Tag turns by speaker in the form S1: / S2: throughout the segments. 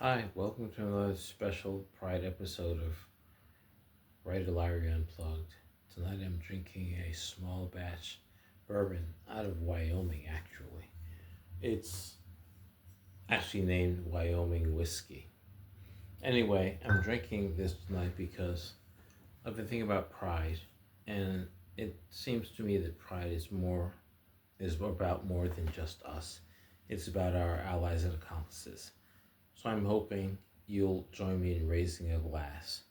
S1: Hi, welcome to another special Pride episode of Writer Larry Unplugged. Tonight I'm drinking a small batch bourbon out of Wyoming, actually. It's actually named Wyoming Whiskey. Anyway, I'm drinking this tonight because I've been thinking about pride, and it seems to me that pride is about more than just us. It's about our allies and accomplices. So I'm hoping you'll join me in raising a glass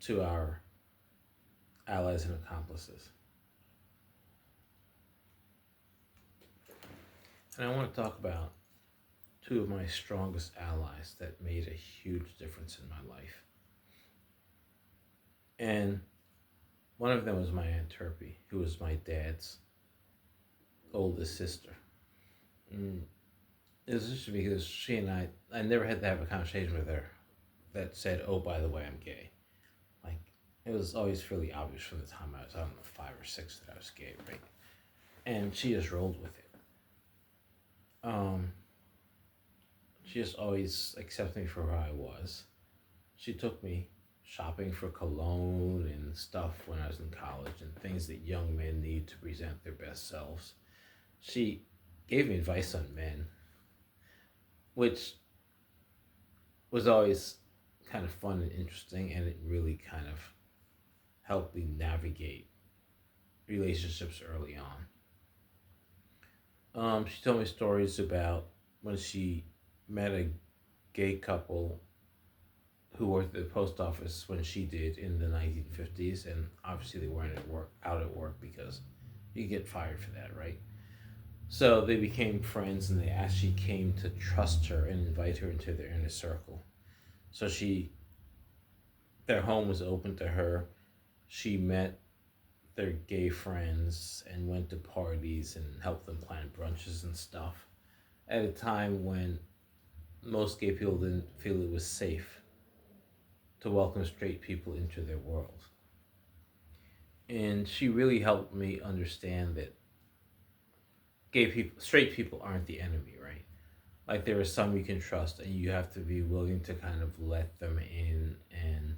S1: to our allies and accomplices. And I want to talk about two of my strongest allies that made a huge difference in my life. And one of them was my Aunt Turpie, who was my dad's oldest sister. And it was just because she and I never had to have a conversation with her that said, oh, by the way, I'm gay. Like, it was always fairly obvious from the time I was, I don't know, 5 or 6 that I was gay, right? And she just rolled with it. Um, she just always accepted me for who I was. She took me shopping for cologne and stuff when I was in college and things that young men need to present their best selves. She gave me advice on men, which was always kind of fun and interesting, and it really kind of helped me navigate relationships early on. She told me stories about when she met a gay couple who worked at the post office when she did in the 1950s, and obviously they weren't out at work because you get fired for that, right? So they became friends, and they actually came to trust her and invite her into their inner circle. So their home was open to her. She met their gay friends and went to parties and helped them plan brunches and stuff at a time when most gay people didn't feel it was safe to welcome straight people into their world. And she really helped me understand that straight people aren't the enemy, right? Like there are some you can trust, and you have to be willing to kind of let them in and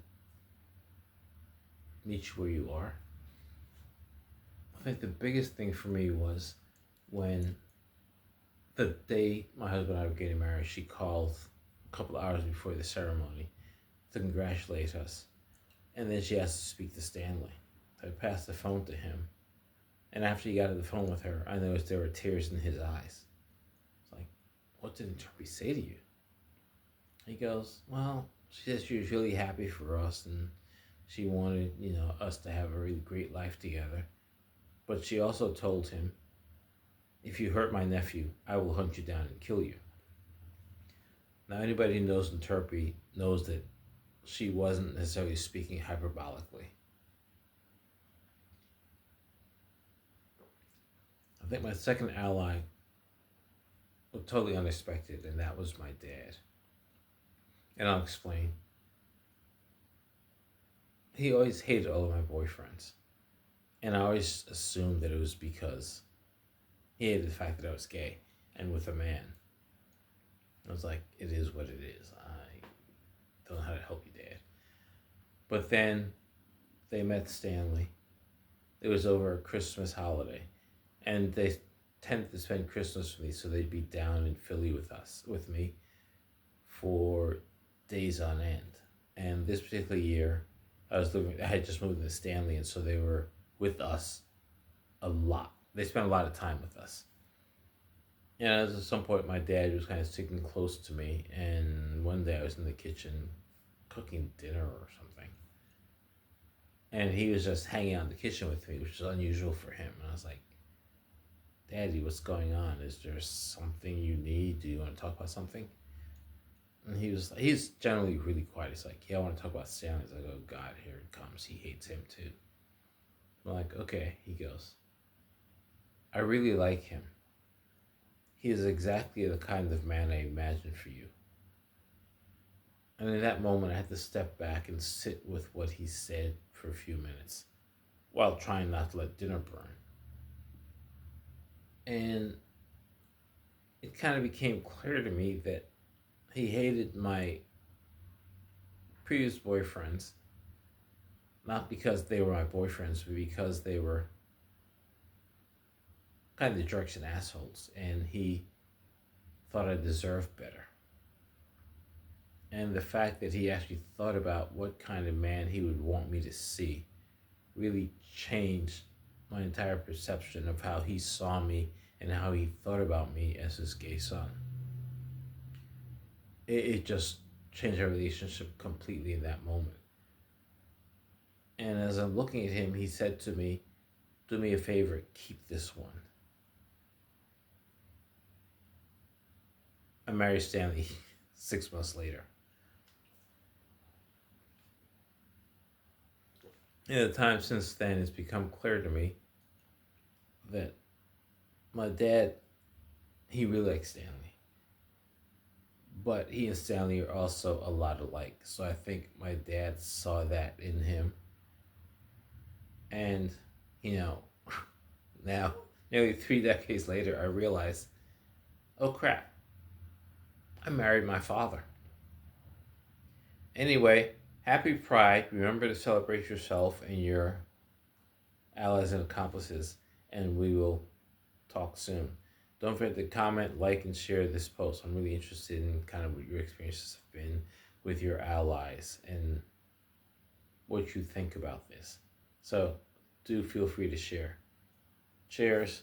S1: meet you where you are. I think the biggest thing for me was when the day my husband and I were getting married, she called a couple of hours before the ceremony to congratulate us. And then she asked to speak to Stanley. I passed the phone to him. And after he got on the phone with her, I noticed there were tears in his eyes. It's like, what did Interpret say to you? He goes, well, she said she was really happy for us and she wanted, us to have a really great life together. But she also told him, if you hurt my nephew, I will hunt you down and kill you. Now, anybody who knows Interpret knows that she wasn't necessarily speaking hyperbolically. I think my second ally was totally unexpected, and that was my dad. And I'll explain. He always hated all of my boyfriends. And I always assumed that it was because he hated the fact that I was gay and with a man. I was like, it is what it is. I don't know how to help you, Dad. But then they met Stanley. It was over a Christmas holiday. And they tended to spend Christmas with me, so they'd be down in Philly with me, for days on end. And this particular year, I had just moved to Stanley, and so they were with us a lot. They spent a lot of time with us. And at some point, my dad was kind of sticking close to me, and one day I was in the kitchen cooking dinner or something. And he was just hanging out in the kitchen with me, which is unusual for him. And I was like, Daddy, what's going on? Is there something you need? Do you want to talk about something? And he's generally really quiet. He's like, yeah, I want to talk about Stanley. He's like, oh God, here it comes. He hates him too. I'm like, okay. He goes, I really like him. He is exactly the kind of man I imagined for you. And in that moment, I had to step back and sit with what he said for a few minutes while trying not to let dinner burn. And it kind of became clear to me that he hated my previous boyfriends, not because they were my boyfriends, but because they were kind of jerks and assholes, and he thought I deserved better. And the fact that he actually thought about what kind of man he would want me to see really changed my entire perception of how he saw me and how he thought about me as his gay son. It just changed our relationship completely in that moment. And as I'm looking at him, he said to me, "Do me a favor, keep this one." I married Stanley 6 months later. In the time since then, it's become clear to me that my dad, he really likes Stanley. But he and Stanley are also a lot alike. So I think my dad saw that in him. And, you know, now, nearly 3 decades later, I realize, oh crap, I married my father. Anyway, happy Pride. Remember to celebrate yourself and your allies and accomplices. And we will talk soon. Don't forget to comment, like, and share this post. I'm really interested in kind of what your experiences have been with your allies and what you think about this. So do feel free to share. Cheers.